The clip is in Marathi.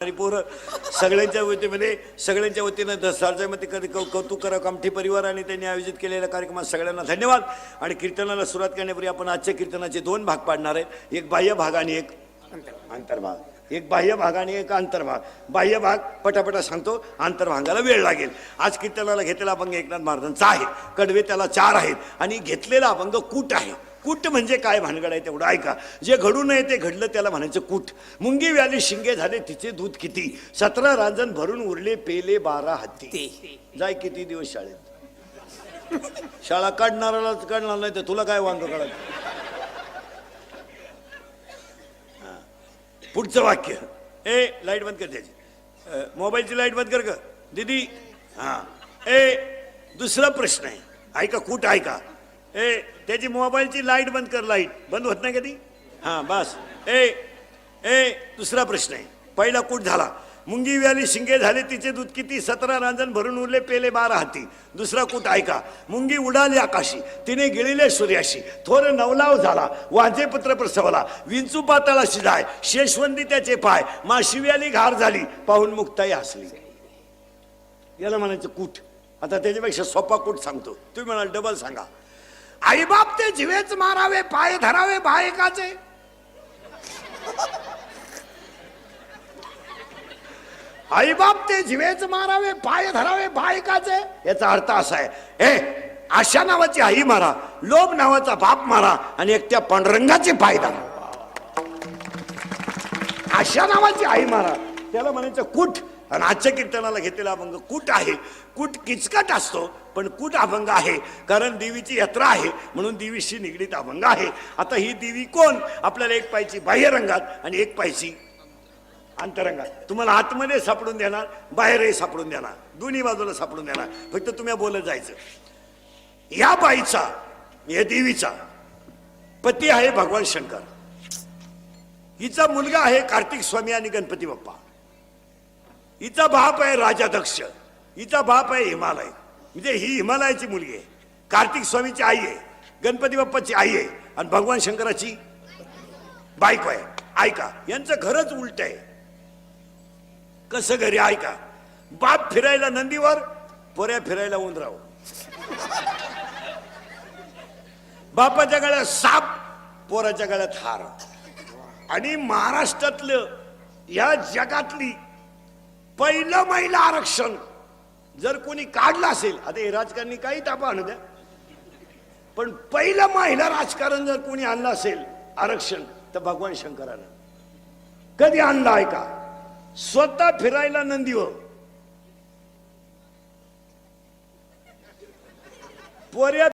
आणि पोरं सगळ्यांच्या वतीमध्ये सगळ्यांच्या वतीनं दसऱ्यामध्ये कधी कौतुक करा कामठी परिवार आणि त्यांनी आयोजित केलेल्या कार्यक्रमात सगळ्यांना धन्यवाद. आणि कीर्तनाला सुरुवात करण्यापूर्वी आपण आजच्या कीर्तनाचे दोन भाग पाडणार आहेत, एक बाह्य भाग आणि एक अंतर्भाग. एक बाह्य भाग आणि एक अंतर्भाग. बाह्य भाग पटापटा सांगतो, अंतर्भागाला वेळ लागेल. आज कीर्तनाला घेतलेला अभंग एकनाथ महाराजांचा आहे. कडवे त्याला 4 आहेत आणि घेतलेला अभंग कूट आहे. कूट म्हणजे काय भानगड आहे तेवढं ऐका. जे घडू नये ते घडलं त्याला म्हणायचं कूट. मुंगी व्याली शिंगे झाले तिचे दूध किती, 17 रांजण भरून उरले पेले 12 हत्ती. जाय किती दिवस शाळेत, शाळा काढणारालाच काढणार नाही तर तुला काय वांग काढायचं. पुढचं वाक्य, ए लाईट बंद कर त्याची, मोबाईलची लाईट बंद कर ग दीदी. हा ए दुसरा प्रश्न आहे ऐका, कूट ऐका. ए त्याची मोबाईलची लाईट बंद कर, लाईट बंद होत नाही कधी. हां बस. ए ए दुसरा प्रश्न आहे. पहिला कूट झाला, मुंगी व्याली शिंगे झाले तिचे दूध किती, 17 रांजण भरून उरले पेले 12 हाती. दुसरा कूट ऐका, मुंगी उडाली आकाशी तिने गिळिले सूर्याशी, थोर नवलाव झाला वाजे पुत्र प्रसवला, विंचू पाताळाशी जाय शेषवंदी त्याचे पाय, माशी व्याली घार झाली पाहून मुक्ताई हसली. याला म्हणायचं कूट. आता त्याच्यापेक्षा सोपा कूट सांगतो, तुम्ही म्हणाल डबल सांगा. आईबाप ते जिवेच मारावे पाय धरावे बायकाचे. आईबाप ते जिवेच मारावे पाय धरावे बायकाचे. याचा अर्थ असा आहे, हे आशा नावाची आई मारा, लोभ नावाचा बाप मारा आणि एकट्या पांडुरंगाचे पाय धरा. आशा नावाची आई मारा, त्याला म्हणायचं कूट. आणि आजच्या कीर्तनाला घेतलेला अभंग कूट आहे. कूट किचकट असतो पण कूट अभंग आहे, कारण देवीची यात्रा आहे म्हणून देवीशी निगडीत अभंग आहे. आता ही देवी कोण, आपल्याला एक पायची बाह्य रंगात आणि एक पायची अंतरंगात. तुम्हाला आतमध्ये सापडून देणार, बाहेरही सापडून देणार, दोन्ही बाजूला सापडून देणार. फक्त तुम्ही बोलत जायचं. या बाईचा, या देवीचा पती आहे भगवान शंकर, हिचा मुलगा आहे कार्तिक स्वामी आणि गणपती बाप्पा, हिचा बाप आहे राजा दक्ष, हिचा बाप आहे हिमालय. म्हणजे ही हिमालयाची मुलगी आहे, कार्तिक स्वामीची आई आहे, गणपती बाप्पाची आई आहे आणि भगवान शंकराची बायको आहे. ऐका, यांचं घरच उलट आहे. कसं घरी ऐका, बाप फिरायला नंदीवर, पोऱ्या फिरायला उंदरावर. बापाच्या गळ्यात साप, पोराच्या गळ्यात हार. आणि महाराष्ट्रातलं या जगातली पहिलं महिला आरक्षण जर कोणी काढलं असेल, आता हे राजकारणी काही तापा आणू द्या, पण पहिलं महिला राजकारण जर कोणी आणलं असेल आरक्षण तर भगवान शंकरानं. कधी आणलं ऐका, स्वतः फिरायला नंदीवर, पोऱ्या